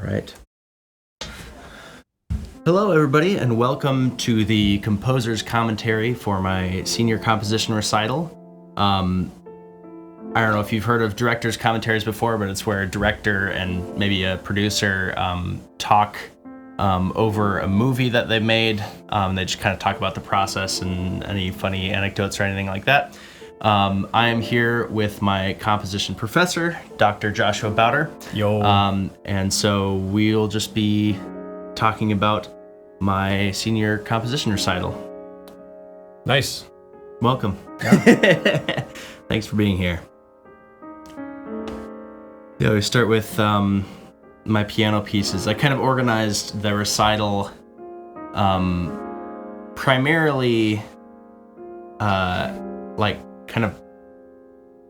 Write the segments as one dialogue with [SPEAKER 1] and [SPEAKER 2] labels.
[SPEAKER 1] right. Hello, everybody, and welcome to the composer's commentary for my senior composition recital. I don't know if you've heard of director's commentaries before, but it's where a director and maybe a producer talk over a movie that they made. They just kind of talk about the process and any funny anecdotes or anything like that. I am here with my composition professor, Dr. Joshua Bowder.
[SPEAKER 2] Yo.
[SPEAKER 1] And so we'll just be talking about my senior composition recital.
[SPEAKER 2] Nice.
[SPEAKER 1] Welcome. Yeah. Thanks for being here. Yeah, we start with my piano pieces. I kind of organized the recital primarily kind of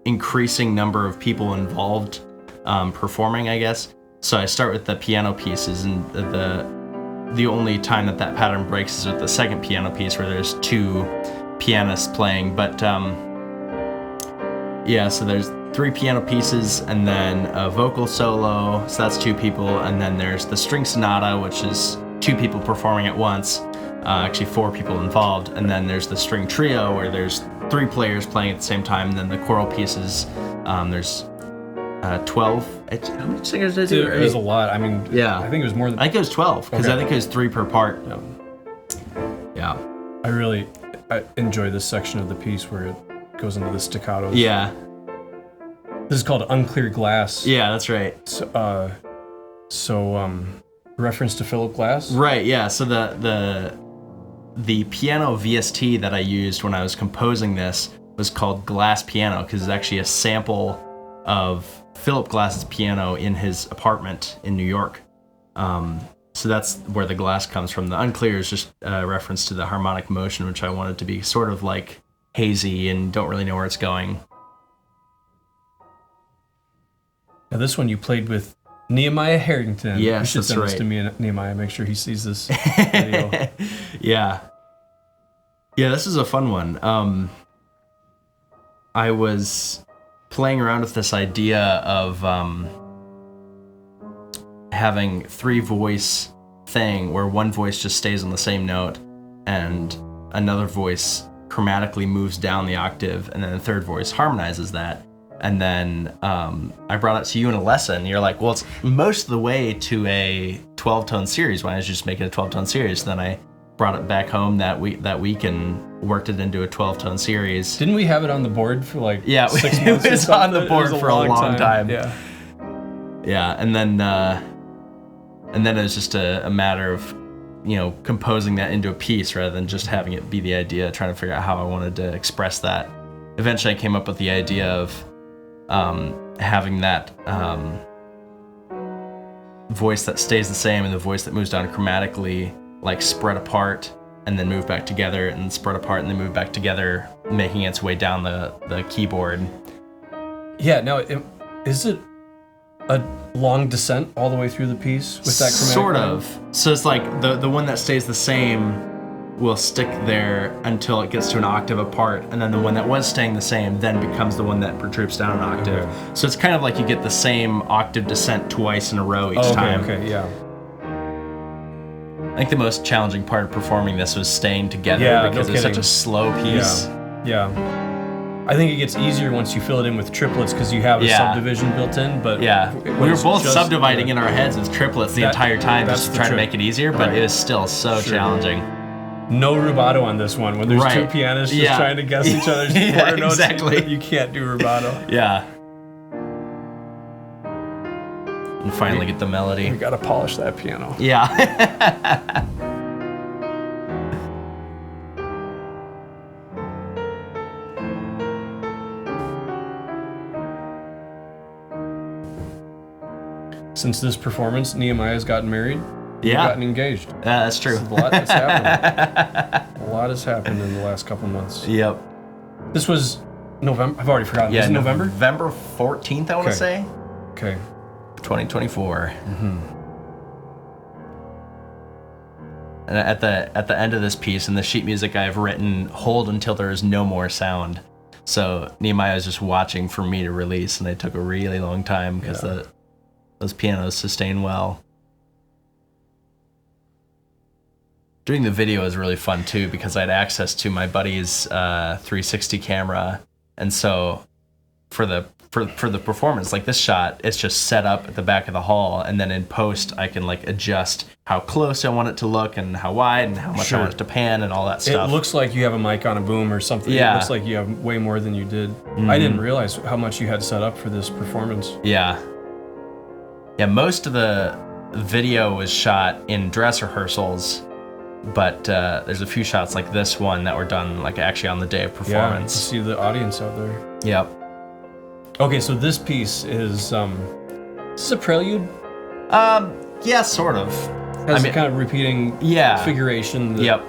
[SPEAKER 1] increasing number of people involved performing, I guess. So I start with the piano pieces, and the only time that pattern breaks is with the second piano piece where there's two pianists playing. But so there's 3 piano pieces and then a vocal solo, so that's 2 people, and then there's the string sonata, which is 2 people performing at once, actually 4 people involved, and then there's the string trio where there's 3 players playing at the same time, and then the choral pieces, there's 12. How many singers did I do?
[SPEAKER 2] It was a lot. I mean,
[SPEAKER 1] yeah.
[SPEAKER 2] I think it was more than...
[SPEAKER 1] I think it was 12, because I think it was 3 per part. Yeah.
[SPEAKER 2] I enjoy this section of the piece where it goes into the staccatos.
[SPEAKER 1] Yeah.
[SPEAKER 2] This is called Unclear Glass.
[SPEAKER 1] Yeah, that's right.
[SPEAKER 2] So, reference to Philip Glass?
[SPEAKER 1] Right, yeah. So the piano VST that I used when I was composing this was called Glass Piano, because it's actually a sample of Philip Glass's piano in his apartment in New York. So that's where the glass comes from. The Unclear is just a reference to the harmonic motion, which I wanted to be sort of like hazy and don't really know where it's going.
[SPEAKER 2] Now this one you played with Nehemiah Harrington.
[SPEAKER 1] Yes,
[SPEAKER 2] you should send this to me, Nehemiah. Make sure he sees this video.
[SPEAKER 1] Yeah, this is a fun one. I was playing around with this idea of having 3-voice thing where one voice just stays on the same note and another voice chromatically moves down the octave, and then the third voice harmonizes that. And then I brought it to you in a lesson. You're like, well, it's most of the way to a 12-tone series. Why don't you just make it a 12-tone series? Then I brought it back home that week and worked it into a 12-tone series.
[SPEAKER 2] Didn't we have it on the board for like 6 months?
[SPEAKER 1] It was on the board for a long time.
[SPEAKER 2] Yeah.
[SPEAKER 1] Yeah, and then it was just a matter of, composing that into a piece rather than just having it be the idea, trying to figure out how I wanted to express that. Eventually I came up with the idea of having that voice that stays the same and the voice that moves down chromatically, like spread apart and then move back together, and spread apart and then move back together, making its way down the keyboard.
[SPEAKER 2] Yeah, now, is it a long descent all the way through the piece with that chromatic
[SPEAKER 1] Sort
[SPEAKER 2] line?
[SPEAKER 1] of. So it's like the one that stays the same will stick there until it gets to an octave apart, and then the one that was staying the same then becomes the one that protrudes down an octave.
[SPEAKER 2] Okay.
[SPEAKER 1] So it's kind of like you get the same octave descent twice in a row each time.
[SPEAKER 2] Okay, yeah.
[SPEAKER 1] I think the most challenging part of performing this was staying together, because it's such a slow piece.
[SPEAKER 2] Yeah. I think it gets easier once you fill it in with triplets because you have a subdivision built in, but...
[SPEAKER 1] Yeah, we were both subdividing in our heads with triplets the entire time just to try to make it easier, but it is still so challenging.
[SPEAKER 2] No rubato on this one. When there's 2 pianists just trying to guess each other's quarter notes,
[SPEAKER 1] exactly.
[SPEAKER 2] You can't do rubato.
[SPEAKER 1] Yeah. And finally get the melody.
[SPEAKER 2] We gotta polish that piano.
[SPEAKER 1] Yeah.
[SPEAKER 2] Since this performance, Nehemiah's gotten married.
[SPEAKER 1] Yeah.
[SPEAKER 2] Gotten engaged.
[SPEAKER 1] Yeah, that's true.
[SPEAKER 2] A lot has happened. A lot has happened in the last couple months.
[SPEAKER 1] Yep.
[SPEAKER 2] This was November. I've already forgotten.
[SPEAKER 1] Yeah,
[SPEAKER 2] was it November?
[SPEAKER 1] November 14th, I want to say.
[SPEAKER 2] Okay.
[SPEAKER 1] 2024. Mm-hmm. And at the end of this piece, in the sheet music I've written, hold until there is no more sound. So Nehemiah was just watching for me to release, and it took a really long time because those pianos sustain well. Doing the video is really fun too because I had access to my buddy's 360 camera, and so for the performance, like this shot, it's just set up at the back of the hall, and then in post I can like adjust how close I want it to look and how wide and how much I want it to pan and all that stuff.
[SPEAKER 2] It looks like you have a mic on a boom or something.
[SPEAKER 1] Yeah.
[SPEAKER 2] It looks like you have way more than you did. I didn't realize how much you had set up for this performance.
[SPEAKER 1] Yeah. Yeah, most of the video was shot in dress rehearsals, but there's a few shots like this one that were done like actually on the day of performance.
[SPEAKER 2] Yeah, to see the audience out there.
[SPEAKER 1] Yep.
[SPEAKER 2] Okay, so this piece is this is a prelude?
[SPEAKER 1] Yeah, sort of.
[SPEAKER 2] Has a kind of repeating figuration.
[SPEAKER 1] Yep.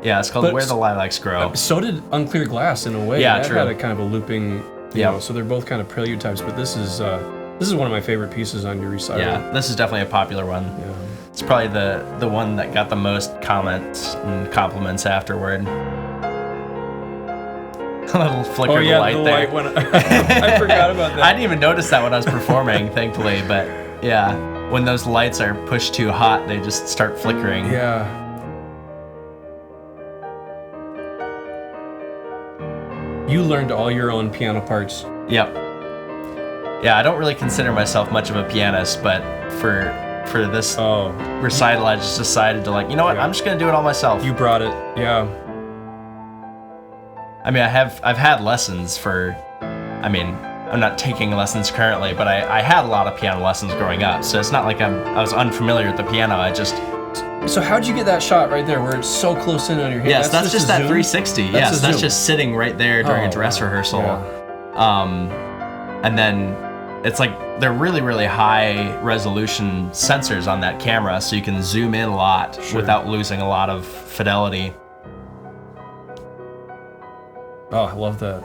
[SPEAKER 1] Yeah, it's called Where the Lilacs Grow.
[SPEAKER 2] So did Unclear Glass in a way.
[SPEAKER 1] Yeah,
[SPEAKER 2] that
[SPEAKER 1] true.
[SPEAKER 2] had a kind of a looping, you know, so they're both kind of prelude types, but this is one of my favorite pieces on your recital.
[SPEAKER 1] Yeah, this is definitely a popular one.
[SPEAKER 2] Yeah.
[SPEAKER 1] It's probably the one that got the most comments and compliments afterward. A little flicker of the light there.
[SPEAKER 2] Light went, I forgot about that.
[SPEAKER 1] I didn't even notice that when I was performing, thankfully, but yeah, when those lights are pushed too hot, they just start flickering.
[SPEAKER 2] Yeah. You learned all your own piano parts.
[SPEAKER 1] Yep. Yeah, I don't really consider myself much of a pianist, but for this recital, I just decided to like, you know what, I'm just gonna do it all myself.
[SPEAKER 2] You brought it, yeah.
[SPEAKER 1] I mean, I've had lessons I'm not taking lessons currently, but I had a lot of piano lessons growing up, so it's not like I was unfamiliar with the piano.
[SPEAKER 2] So how'd you get that shot right there where it's so close in on your hand?
[SPEAKER 1] Yes, that's just that 360. Yes, that's
[SPEAKER 2] zoom.
[SPEAKER 1] Just sitting right there during a dress rehearsal.
[SPEAKER 2] Yeah.
[SPEAKER 1] And then it's like they're really, really high resolution sensors on that camera, so you can zoom in a lot without losing a lot of fidelity.
[SPEAKER 2] Oh, I love that.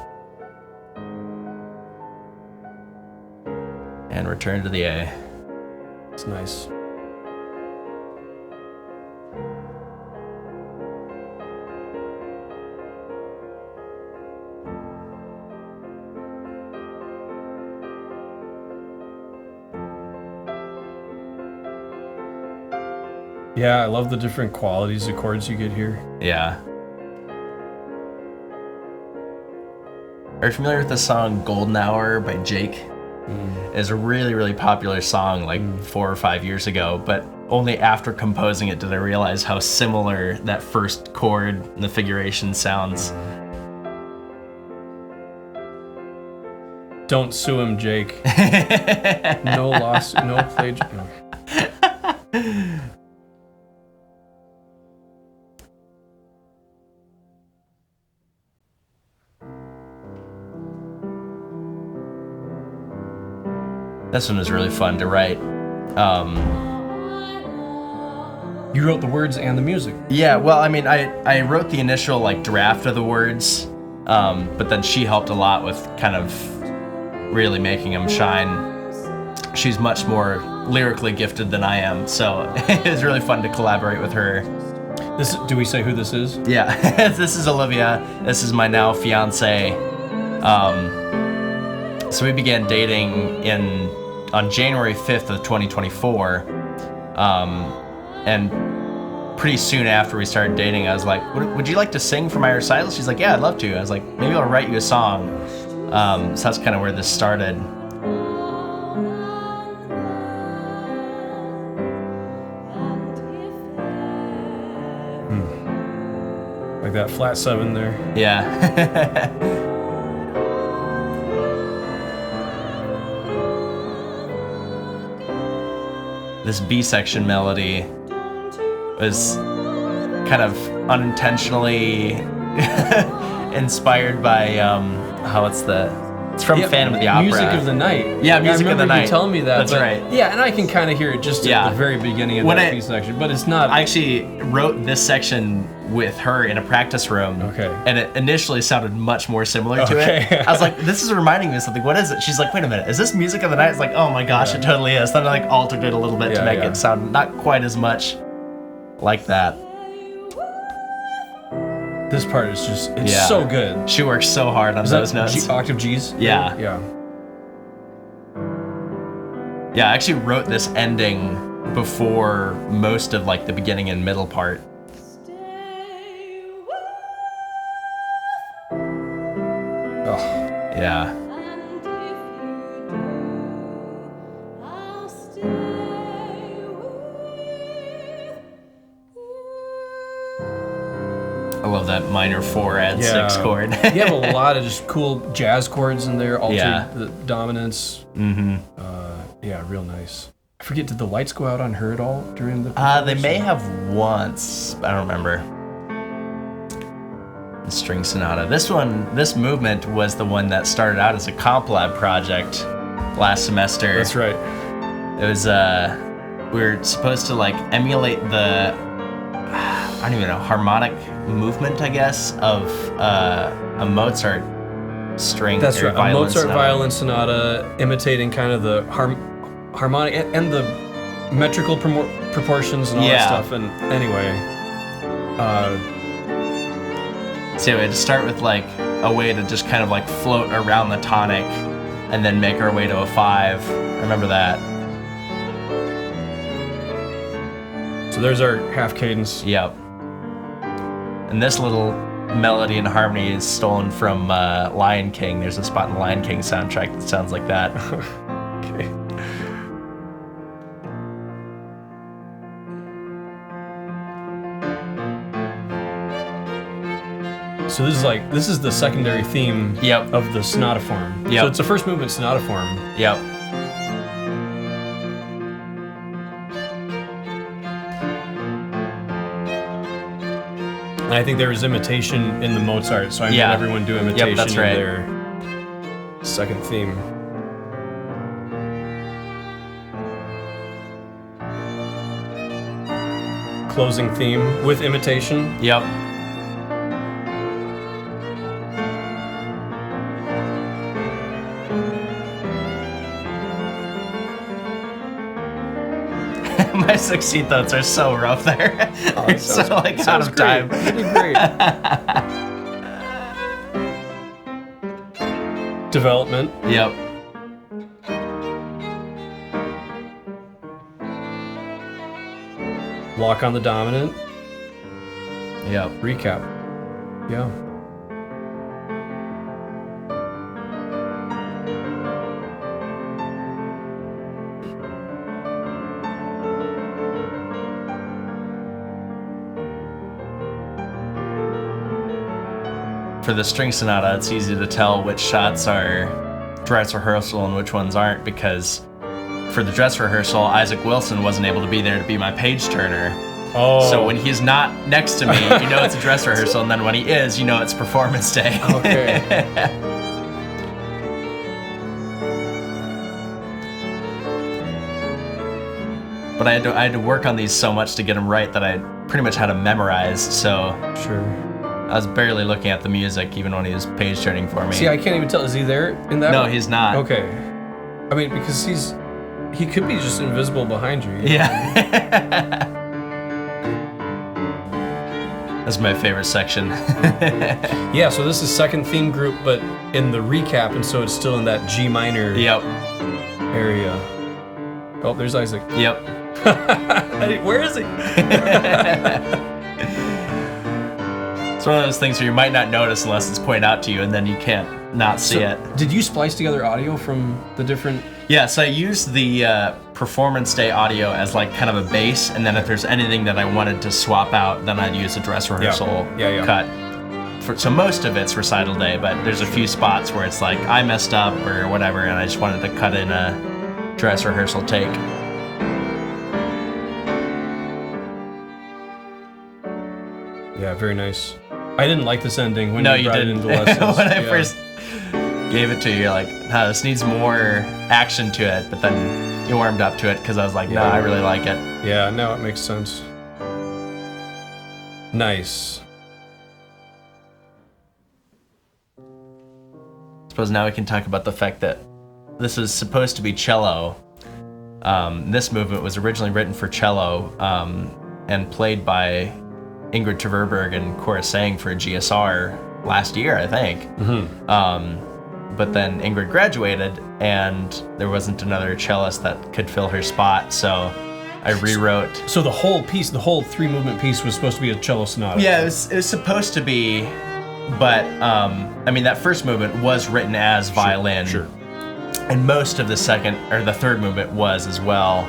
[SPEAKER 1] And return to the A.
[SPEAKER 2] It's nice. Yeah, I love the different qualities of chords you get here.
[SPEAKER 1] Yeah. Are you familiar with the song Golden Hour by Jake? It's a really, really popular song like 4 or 5 years ago, but only after composing it did I realize how similar that first chord and the figuration sounds.
[SPEAKER 2] Don't sue him, Jake. No lawsuit, no plagiarism.
[SPEAKER 1] This one was really fun to write.
[SPEAKER 2] You wrote the words and the music.
[SPEAKER 1] Yeah, well, I mean, I wrote the initial like draft of the words, but then she helped a lot with kind of really making them shine. She's much more lyrically gifted than I am, so it was really fun to collaborate with her.
[SPEAKER 2] Do we say who this is?
[SPEAKER 1] Yeah, this is Olivia. This is my now fiance. So we began dating on January 5th of 2024, and pretty soon after we started dating, I was like, would you like to sing for my recital? She's like, yeah, I'd love to. I was like, maybe I'll write you a song. So that's kind of where this started.
[SPEAKER 2] Like that flat 7 there.
[SPEAKER 1] Yeah. This B section melody was kind of unintentionally inspired by it's from Phantom of the Opera.
[SPEAKER 2] Music of the Night.
[SPEAKER 1] Yeah, Music of the Night.
[SPEAKER 2] You telling me that.
[SPEAKER 1] That's right.
[SPEAKER 2] Yeah, and I can kind of hear it just at the very beginning of that B section, but it's not.
[SPEAKER 1] I actually wrote this section with her in a practice room.
[SPEAKER 2] Okay.
[SPEAKER 1] And it initially sounded much more similar to it. I was like, this is reminding me of something. What is it? She's like, wait a minute, is this Music of the Night? It's like, oh my gosh, it totally is. Then I like altered it a little bit to make it sound not quite as much like that.
[SPEAKER 2] This part is just, it's so good.
[SPEAKER 1] She works so hard on those notes.
[SPEAKER 2] Octave G's?
[SPEAKER 1] Yeah.
[SPEAKER 2] Yeah.
[SPEAKER 1] Yeah, I actually wrote this ending before most of like the beginning and middle part. Yeah. I love that minor 4 add 6 chord.
[SPEAKER 2] You have a lot of just cool jazz chords in there, altered the dominance.
[SPEAKER 1] Mm-hmm.
[SPEAKER 2] Yeah, real nice. I forget, did the lights go out on her at all during the
[SPEAKER 1] They may have once. I don't remember. The String Sonata. This movement was the one that started out as a comp lab project last semester.
[SPEAKER 2] That's right.
[SPEAKER 1] It was, we were supposed to like emulate the, I don't even know, harmonic movement, I guess, of a Mozart string.
[SPEAKER 2] That's right. A Mozart
[SPEAKER 1] sonata.
[SPEAKER 2] violin sonata, imitating kind of the harmonic and the metrical proportions and all that stuff. And anyway,
[SPEAKER 1] so we had to start with like a way to just kind of like float around the tonic, and then make our way to a 5. I remember that.
[SPEAKER 2] So there's our half cadence.
[SPEAKER 1] Yep. And this little melody and harmony is stolen from Lion King. There's a spot in the Lion King soundtrack that sounds like that.
[SPEAKER 2] Okay. So this is the secondary theme of the sonata form.
[SPEAKER 1] Yep.
[SPEAKER 2] So it's a first movement sonata form.
[SPEAKER 1] Yep.
[SPEAKER 2] And I think there was imitation in the Mozart, so I made everyone do imitation
[SPEAKER 1] that's right.
[SPEAKER 2] in their second theme. Closing theme with imitation.
[SPEAKER 1] Yep. My 16th notes are so rough there.
[SPEAKER 2] Oh,
[SPEAKER 1] so like out of time.
[SPEAKER 2] You did great. Development.
[SPEAKER 1] Yep.
[SPEAKER 2] Lock on the dominant.
[SPEAKER 1] Yep.
[SPEAKER 2] Recap. Yeah.
[SPEAKER 1] For the string sonata, it's easy to tell which shots are dress rehearsal and which ones aren't, because for the dress rehearsal, Isaac Wilson wasn't able to be there to be my page turner.
[SPEAKER 2] Oh.
[SPEAKER 1] So when he's not next to me, you know it's a dress rehearsal, and then when he is, you know it's performance day.
[SPEAKER 2] Okay.
[SPEAKER 1] But I had to work on these so much to get them right that I pretty much had to memorize, so
[SPEAKER 2] Sure.
[SPEAKER 1] I was barely looking at the music even when he was page turning for me.
[SPEAKER 2] See, I can't even tell. Is he there in that
[SPEAKER 1] No,
[SPEAKER 2] one?
[SPEAKER 1] he's not.
[SPEAKER 2] Okay. I mean, because he could be just invisible behind you.
[SPEAKER 1] Yeah. That's my favorite section.
[SPEAKER 2] Yeah, so this is second theme group, but in the recap, and so it's still in that G minor
[SPEAKER 1] Yep.
[SPEAKER 2] area. Oh, there's Isaac.
[SPEAKER 1] Yep.
[SPEAKER 2] Where is he?
[SPEAKER 1] It's one of those things where you might not notice unless it's pointed out to you, and then you can't not see it.
[SPEAKER 2] Did you splice together audio from the different...
[SPEAKER 1] Yeah, so I used the performance day audio as like kind of a base, and then if there's anything that I wanted to swap out, then I'd use a dress rehearsal cut. So most of it's recital day, but there's a few spots where it's like I messed up or whatever, and I just wanted to cut in a dress rehearsal take.
[SPEAKER 2] Yeah, very nice. I didn't like this ending when
[SPEAKER 1] No,
[SPEAKER 2] you
[SPEAKER 1] you
[SPEAKER 2] brought
[SPEAKER 1] didn't.
[SPEAKER 2] it into lessons.
[SPEAKER 1] When I first gave it to you, you're like, nah, this needs more action to it, but then you warmed up to it because I was like, no, I really like it.
[SPEAKER 2] Yeah, now it makes sense. Nice.
[SPEAKER 1] I suppose now we can talk about the fact that this was supposed to be cello. This movement was originally written for cello and played by Ingrid Tverberg and Cora Sang for GSR last year, I think. But then Ingrid graduated, and there wasn't another cellist that could fill her spot, so I rewrote.
[SPEAKER 2] So the whole piece, the whole 3-movement piece was supposed to be a cello sonata.
[SPEAKER 1] Yeah, it was supposed to be But I mean, that first movement was written as violin,
[SPEAKER 2] Sure.
[SPEAKER 1] and most of the second or the third movement was as well.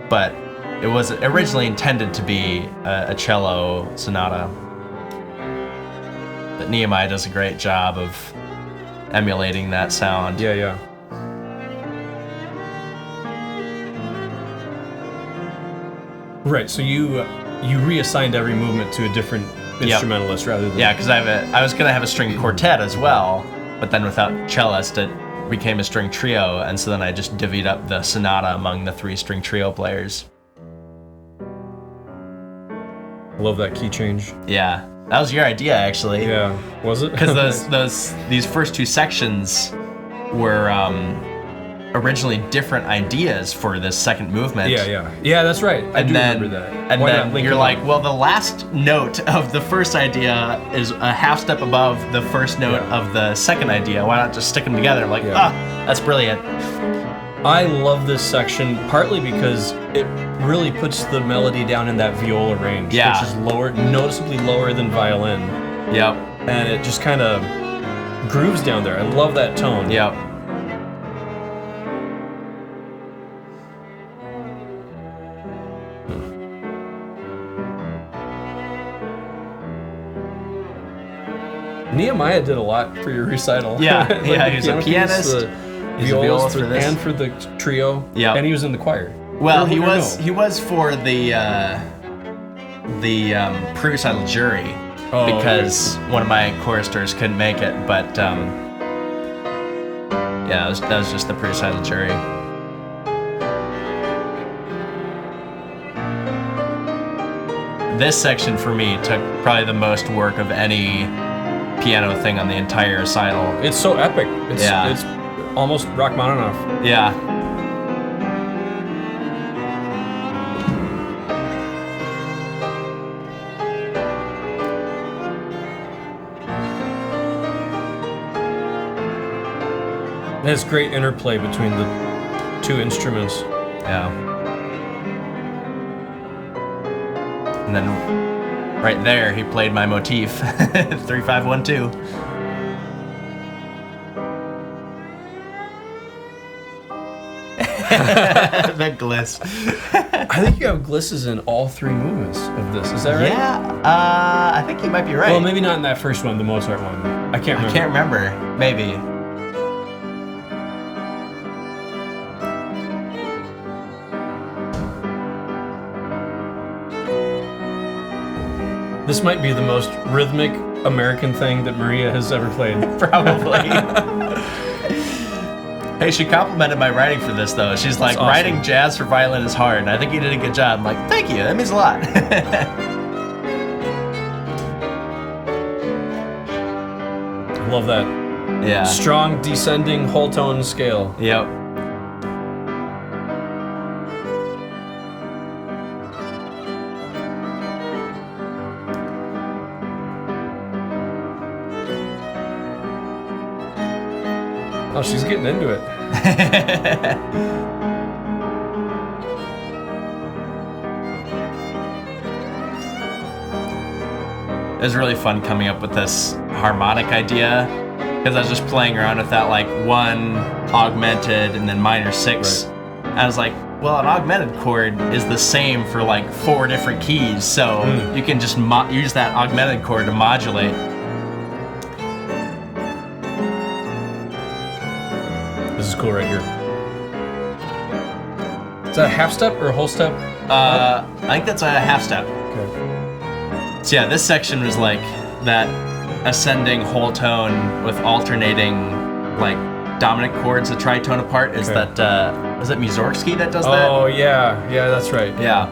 [SPEAKER 1] But it was originally intended to be a cello sonata. But Nehemiah does a great job of emulating that sound.
[SPEAKER 2] Yeah. Right. So you reassigned every movement to a different instrumentalist rather than
[SPEAKER 1] because I was gonna have a string quartet as well, but then without cellist it became a string trio, and so then I just divvied up the sonata among the 3 string trio players.
[SPEAKER 2] Love that key change.
[SPEAKER 1] Yeah, that was your idea actually.
[SPEAKER 2] Yeah, was it?
[SPEAKER 1] Because these first 2 sections were originally different ideas for this second movement.
[SPEAKER 2] Yeah, that's right. I do remember that.
[SPEAKER 1] And
[SPEAKER 2] Why
[SPEAKER 1] then
[SPEAKER 2] not link
[SPEAKER 1] you're
[SPEAKER 2] them
[SPEAKER 1] like,
[SPEAKER 2] up?
[SPEAKER 1] well, the last note of the first idea is a half step above the first note of the second idea. Why not just stick them together? I'm like, that's brilliant.
[SPEAKER 2] I love this section partly because it really puts the melody down in that viola range, which is lower, noticeably lower than violin.
[SPEAKER 1] Yep.
[SPEAKER 2] And it just kind of grooves down there. I love that tone.
[SPEAKER 1] Yep.
[SPEAKER 2] Nehemiah did a lot for your recital.
[SPEAKER 1] Yeah,
[SPEAKER 2] Like
[SPEAKER 1] yeah,
[SPEAKER 2] the
[SPEAKER 1] he was a
[SPEAKER 2] piano piece,
[SPEAKER 1] pianist,
[SPEAKER 2] the
[SPEAKER 1] he was a
[SPEAKER 2] violas
[SPEAKER 1] violist for this.
[SPEAKER 2] and for the trio.
[SPEAKER 1] Yeah.
[SPEAKER 2] And he was in the choir.
[SPEAKER 1] Well,
[SPEAKER 2] Or
[SPEAKER 1] he
[SPEAKER 2] no?
[SPEAKER 1] was for the pre-recital jury because one of my choristers couldn't make it, but that was just the pre-recital jury. This section for me took probably the most work of any piano thing on the entire recital.
[SPEAKER 2] It's so epic. It's almost Rachmaninoff.
[SPEAKER 1] Yeah.
[SPEAKER 2] There's great interplay between the 2 instruments.
[SPEAKER 1] Yeah. And then right there, he played my motif, 3-5-1-2. The gliss.
[SPEAKER 2] I think you have glisses in all 3 movements of this. Is that right?
[SPEAKER 1] Yeah, I think you might be right.
[SPEAKER 2] Well, maybe not in that first one, the Mozart one. I can't remember.
[SPEAKER 1] I can't remember. Maybe.
[SPEAKER 2] This might be the most rhythmic American thing that Maria has ever played.
[SPEAKER 1] Probably. Hey, she complimented my writing for this, though. She's like,
[SPEAKER 2] awesome.
[SPEAKER 1] Writing jazz for violin is hard, and I think you did a good job. I'm like, thank you, that means a lot.
[SPEAKER 2] I love that.
[SPEAKER 1] Yeah.
[SPEAKER 2] Strong descending whole tone scale.
[SPEAKER 1] Yep.
[SPEAKER 2] Oh, she's getting into it.
[SPEAKER 1] It was really fun coming up with this harmonic idea because I was just playing around with that like 1 augmented and then minor 6.
[SPEAKER 2] Right.
[SPEAKER 1] And I was like, well, an augmented chord is the same for like 4 different keys, so you can just use that augmented chord to modulate.
[SPEAKER 2] This is cool right here. Is that a half step or a whole step?
[SPEAKER 1] I think that's a half step.
[SPEAKER 2] Okay.
[SPEAKER 1] So yeah, this section was like that ascending whole tone with alternating like dominant chords, the tritone apart. Is
[SPEAKER 2] Okay.
[SPEAKER 1] that is it Mussorgsky that does that?
[SPEAKER 2] Oh yeah, that's right.
[SPEAKER 1] Yeah.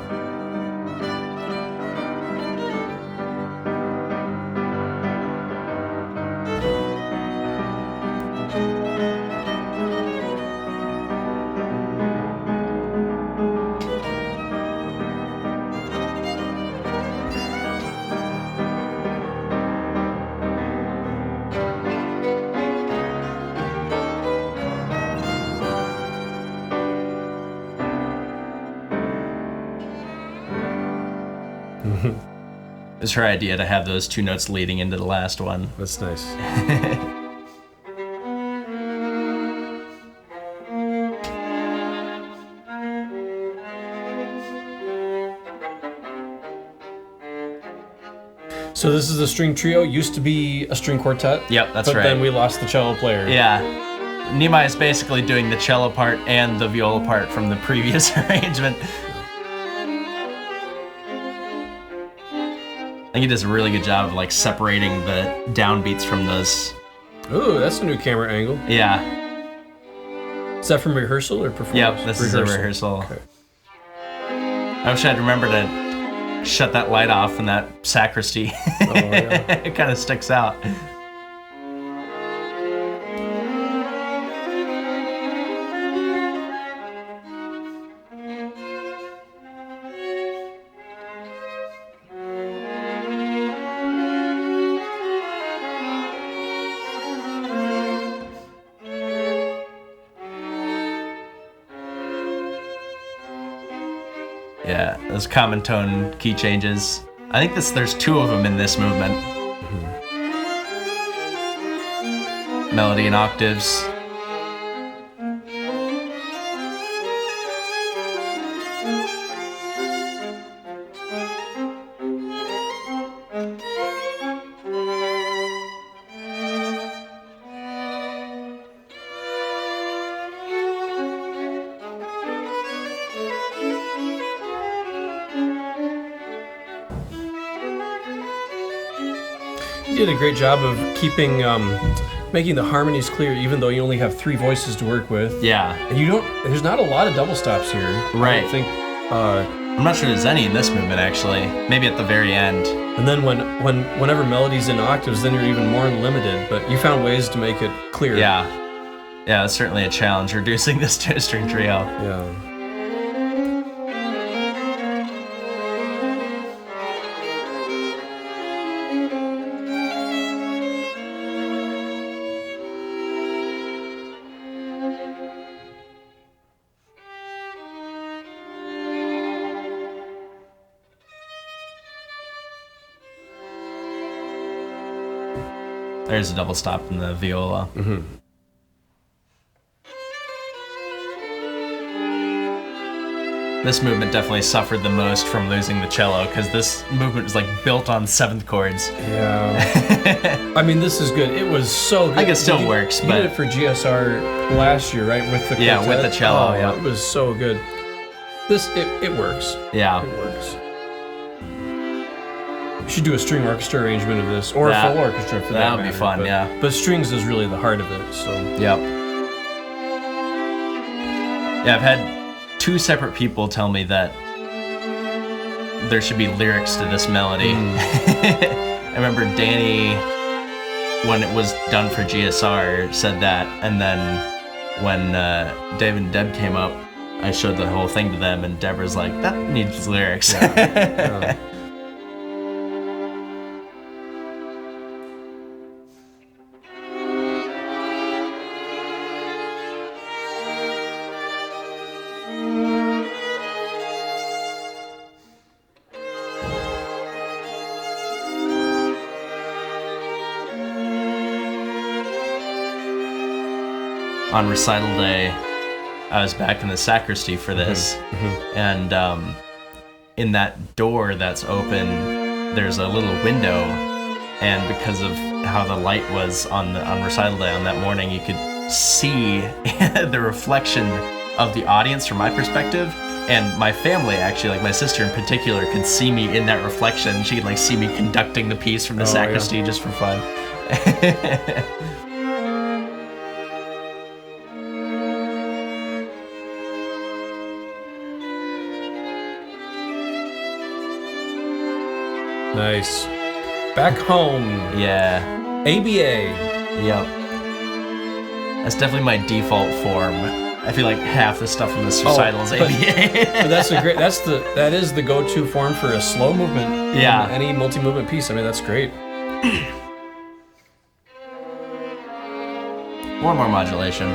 [SPEAKER 1] was her idea to have those 2 notes leading into the last one.
[SPEAKER 2] That's nice. So this is a string trio. Used to be a string quartet.
[SPEAKER 1] Yep, that's
[SPEAKER 2] right. But then we lost the cello player.
[SPEAKER 1] Yeah. Nehemiah is basically doing the cello part and the viola part from the previous arrangement. I think he does a really good job of like separating the downbeats from those.
[SPEAKER 2] Ooh, that's a new camera angle.
[SPEAKER 1] Yeah.
[SPEAKER 2] Is that from rehearsal or performance?
[SPEAKER 1] Yep, this is a rehearsal. Okay. I wish I'd remember to shut that light off in that sacristy. Oh, yeah. It kind of sticks out. Yeah, those common tone key changes. I think there's 2 of them in this movement. Mm-hmm. Melody and octaves.
[SPEAKER 2] You did a great job of keeping, making the harmonies clear, even though you only have 3 voices to work with.
[SPEAKER 1] Yeah.
[SPEAKER 2] And there's not a lot of double stops here.
[SPEAKER 1] Right.
[SPEAKER 2] I don't think,
[SPEAKER 1] I'm not sure there's any in this movement, actually. Maybe at the very end.
[SPEAKER 2] And then whenever melody's in octaves, then you're even more limited, but you found ways to make it clear.
[SPEAKER 1] Yeah. Yeah, it's certainly a challenge, reducing this to a string trio.
[SPEAKER 2] Yeah.
[SPEAKER 1] There's a double stop in the viola.
[SPEAKER 2] Mm-hmm.
[SPEAKER 1] This movement definitely suffered the most from losing the cello, because this movement was like built on 7th chords.
[SPEAKER 2] Yeah. I mean, this is good. It was so good.
[SPEAKER 1] I think it still works,
[SPEAKER 2] you
[SPEAKER 1] but...
[SPEAKER 2] did it for GSR last year, right? With the quartet?
[SPEAKER 1] Yeah, with the cello, yeah.
[SPEAKER 2] It was so good. It works.
[SPEAKER 1] Yeah.
[SPEAKER 2] It works. You should do a string orchestra arrangement of this, or a full orchestra for that
[SPEAKER 1] That would
[SPEAKER 2] matter.
[SPEAKER 1] be fun, yeah.
[SPEAKER 2] But strings is really the heart of it, so...
[SPEAKER 1] Yep. Yeah, I've had 2 separate people tell me that there should be lyrics to this melody. I remember Danny, when it was done for GSR, said that, and then when Dave and Deb came up, I showed the whole thing to them, and Deborah's like, that needs lyrics.
[SPEAKER 2] Yeah.
[SPEAKER 1] On recital day, I was back in the sacristy for this, and in that door that's open, there's a little window, and because of how the light was on recital day on that morning, you could see the reflection of the audience from my perspective, and my family actually, like my sister in particular, could see me in that reflection. She could like see me conducting the piece from the sacristy just for fun.
[SPEAKER 2] Nice. Back home.
[SPEAKER 1] Yeah.
[SPEAKER 2] ABA.
[SPEAKER 1] Yep. That's definitely my default form. I feel like half the stuff in this recital is ABA.
[SPEAKER 2] But that is the go-to form for a slow movement.
[SPEAKER 1] Yeah.
[SPEAKER 2] In any multi-movement piece. I mean, that's great.
[SPEAKER 1] One more modulation.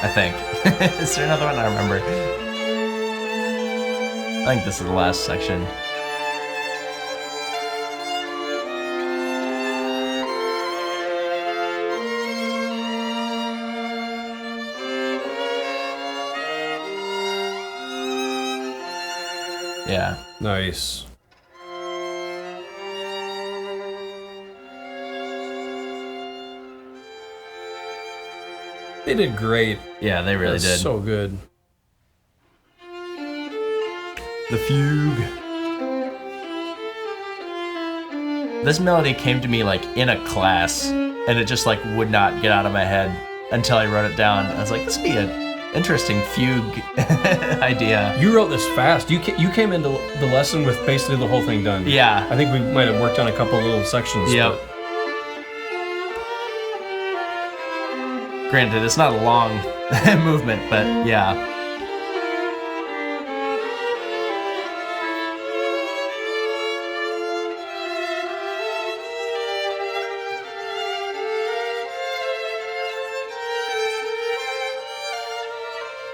[SPEAKER 1] I think. Is there another one? I don't remember. I think this is the last section. Yeah.
[SPEAKER 2] Nice. They did great.
[SPEAKER 1] Yeah, they really did.
[SPEAKER 2] So good.
[SPEAKER 1] The Fugue. This melody came to me like in a class, and it just like would not get out of my head until I wrote it down. I was like, this would be an interesting fugue idea.
[SPEAKER 2] You wrote this fast. You came into the lesson with basically the whole thing done.
[SPEAKER 1] Yeah.
[SPEAKER 2] I think we might have worked on a couple little sections.
[SPEAKER 1] Yep. Granted, it's not a long movement, but yeah.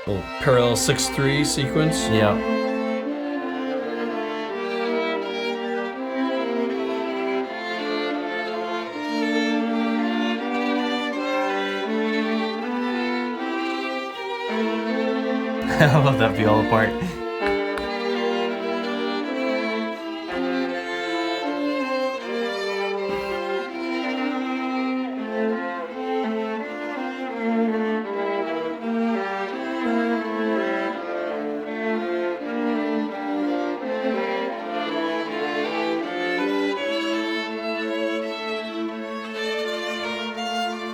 [SPEAKER 2] Little parallel 6/3 sequence.
[SPEAKER 1] Yep. I love that viola part.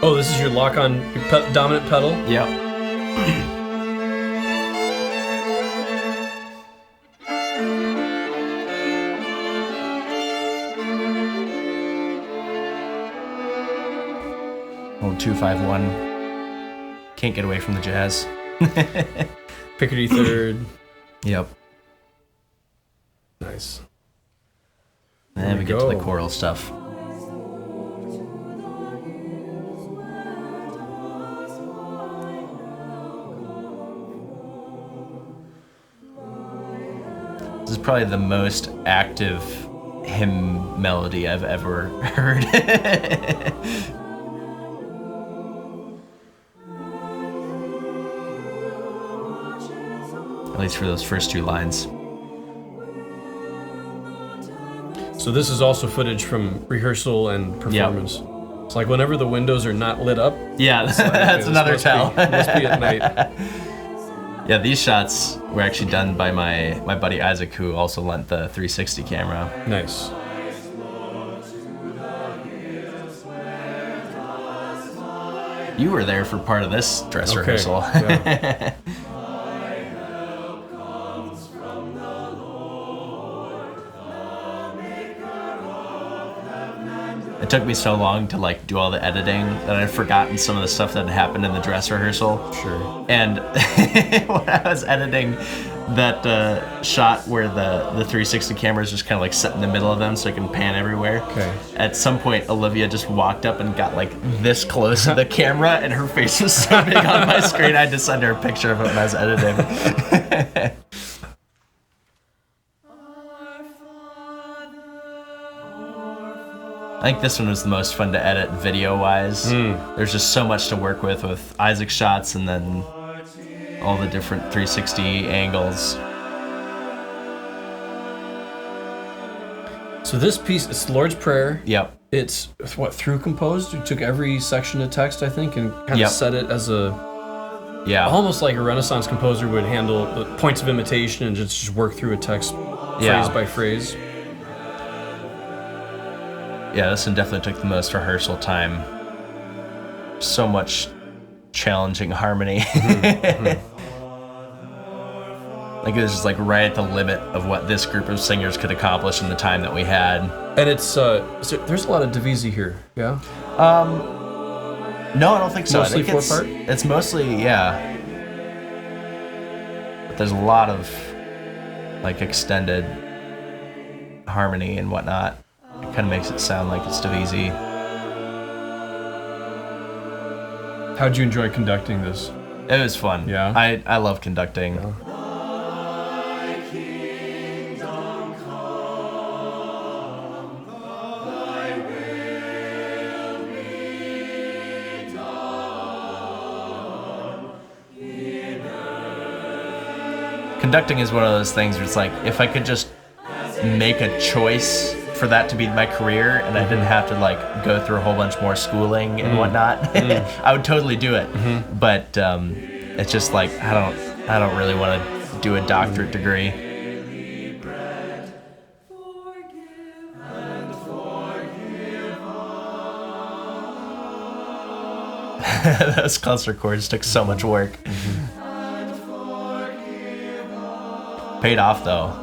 [SPEAKER 2] Oh, this is your lock on your dominant pedal?
[SPEAKER 1] Yep. Old 251. Can't get away from the jazz.
[SPEAKER 2] Picardy third.
[SPEAKER 1] Yep.
[SPEAKER 2] Nice.
[SPEAKER 1] And we get to the choral stuff. This is probably the most active hymn melody I've ever heard. At least for those first two lines.
[SPEAKER 2] So this is also footage from rehearsal and performance. Yep. It's like whenever the windows are not lit up.
[SPEAKER 1] Yeah, that's another tell.
[SPEAKER 2] Must be at night.
[SPEAKER 1] Yeah, these shots were actually done by my buddy Isaac, who also lent the 360 camera.
[SPEAKER 2] Nice.
[SPEAKER 1] You were there for part of this dress rehearsal.
[SPEAKER 2] Yeah.
[SPEAKER 1] It took me so long to like do all the editing that I'd forgotten some of the stuff that had happened in the dress rehearsal.
[SPEAKER 2] Sure.
[SPEAKER 1] And when I was editing that shot where the 360 camera is just kind of like set in the middle of them so I can pan everywhere.
[SPEAKER 2] Okay.
[SPEAKER 1] At some point, Olivia just walked up and got like this close to the camera, and her face was so big on my screen, I had to send her a picture of it when I was editing. I think this one was the most fun to edit video-wise. There's just so much to work with Isaac's shots and then all the different 360 angles.
[SPEAKER 2] So this piece, it's the Lord's Prayer.
[SPEAKER 1] Yep.
[SPEAKER 2] It's what, through composed? You took every section of text, I think, and kind of set it as almost like a Renaissance composer would handle the points of imitation and just work through a text phrase by phrase.
[SPEAKER 1] Yeah, this one definitely took the most rehearsal time. So much challenging harmony. Like it was just like right at the limit of what this group of singers could accomplish in the time that we had.
[SPEAKER 2] And it's there's a lot of divisi here, yeah?
[SPEAKER 1] No, I don't think so.
[SPEAKER 2] Mostly
[SPEAKER 1] I think
[SPEAKER 2] four-part?
[SPEAKER 1] It's mostly, yeah. But there's a lot of like extended harmony and whatnot. It kind of makes it sound like it's divisi.
[SPEAKER 2] How'd you enjoy conducting this?
[SPEAKER 1] It was fun.
[SPEAKER 2] Yeah?
[SPEAKER 1] I love conducting.
[SPEAKER 2] Yeah.
[SPEAKER 1] conducting is one of those things where it's like, if I could just make a choice for that to be my career and I didn't have to like go through a whole bunch more schooling and whatnot, I would totally do it. But it's just like, I don't really want to do a doctorate degree. Those cluster chords took so much work. Paid off though.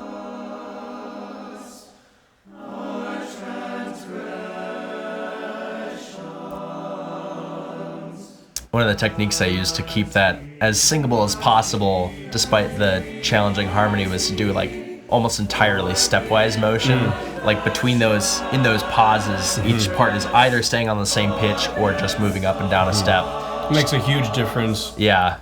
[SPEAKER 1] One of the techniques I used to keep that as singable as possible, despite the challenging harmony, was to do like almost entirely stepwise motion. Like between those, in those pauses, each part is either staying on the same pitch or just moving up and down a step.
[SPEAKER 2] It makes a huge difference.
[SPEAKER 1] Yeah.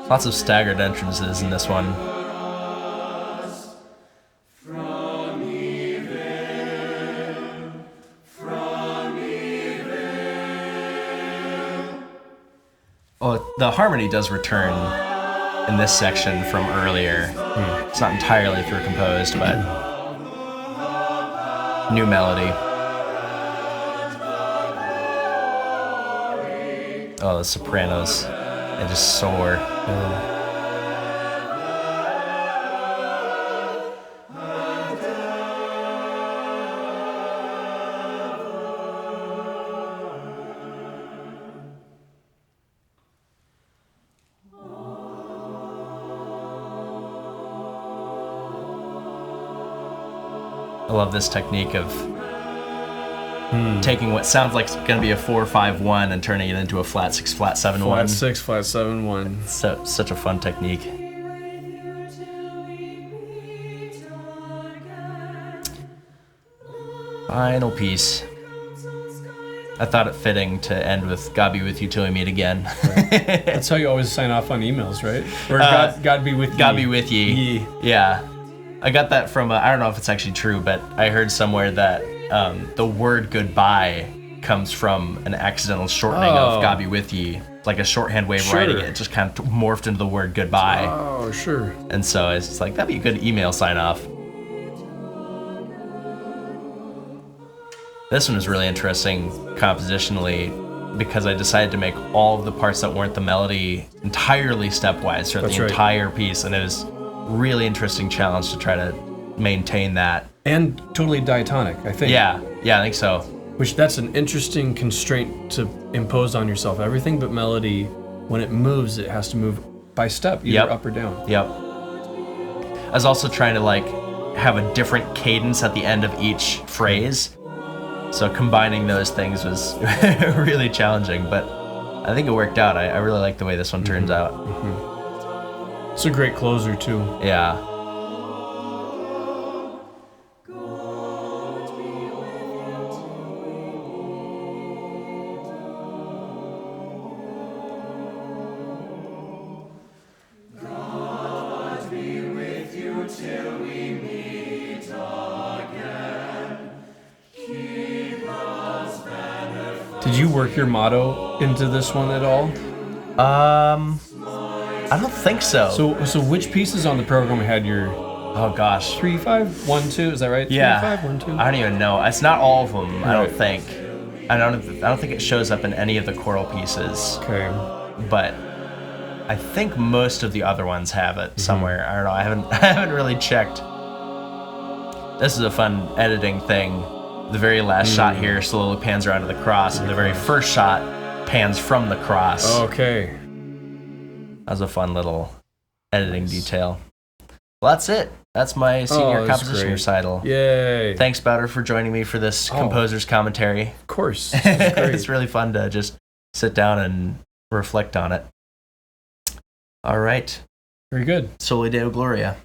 [SPEAKER 1] Lots of staggered entrances in this one. Oh, the harmony does return in this section from earlier. It's not entirely through composed, but new melody. Oh, the sopranos. They just soar. I love this technique of taking what sounds like it's going to be a 4-5-1 and turning it into a flat 6, flat 7-1.
[SPEAKER 2] Flat 6, flat 7-1.
[SPEAKER 1] So, such a fun technique. Final piece. I thought it fitting to end with "God be with you till we meet again."
[SPEAKER 2] Right. That's how you always sign off on emails, right? Or God be with you.
[SPEAKER 1] God be with ye. Yeah. I got that from, I don't know if it's actually true, but I heard somewhere that the word goodbye comes from an accidental shortening of God be with ye. Like a shorthand way of writing it. It just kind of morphed into the word goodbye.
[SPEAKER 2] Oh, sure.
[SPEAKER 1] And so it's just like, that'd be a good email sign off. This one was really interesting compositionally because I decided to make all of the parts that weren't the melody entirely stepwise throughout the entire piece, and it was really interesting challenge to try to maintain that. And
[SPEAKER 2] totally diatonic, I think.
[SPEAKER 1] Yeah, I think so.
[SPEAKER 2] Which, that's an interesting constraint to impose on yourself. Everything but melody, when it moves, it has to move by step, either up or down.
[SPEAKER 1] Yep. I was also trying to like have a different cadence at the end of each phrase. So combining those things was really challenging, but I think it worked out. I really like the way this one turns out.
[SPEAKER 2] It's a great closer too.
[SPEAKER 1] Yeah.
[SPEAKER 2] Did you work your motto into this one at all?
[SPEAKER 1] I don't think so.
[SPEAKER 2] So which pieces on the program had your?
[SPEAKER 1] Oh gosh.
[SPEAKER 2] 3, 5, 1, 2. Is that right?
[SPEAKER 1] Yeah.
[SPEAKER 2] 3, 5, 1, 2.
[SPEAKER 1] I don't even know. It's not all of them. I don't think. I don't think it shows up in any of the choral pieces.
[SPEAKER 2] Okay.
[SPEAKER 1] But I think most of the other ones have it somewhere. I don't know. I haven't really checked. This is a fun editing thing. The very last shot here slowly pans around to the cross, and the very first shot pans from the cross.
[SPEAKER 2] Okay.
[SPEAKER 1] That was a fun little editing detail. Well, that's it. That's my senior composition recital.
[SPEAKER 2] Yay.
[SPEAKER 1] Thanks, Bowder, for joining me for this composer's commentary.
[SPEAKER 2] Of course. It's
[SPEAKER 1] really fun to just sit down and reflect on it. All right.
[SPEAKER 2] Very good.
[SPEAKER 1] Soli Deo Gloria.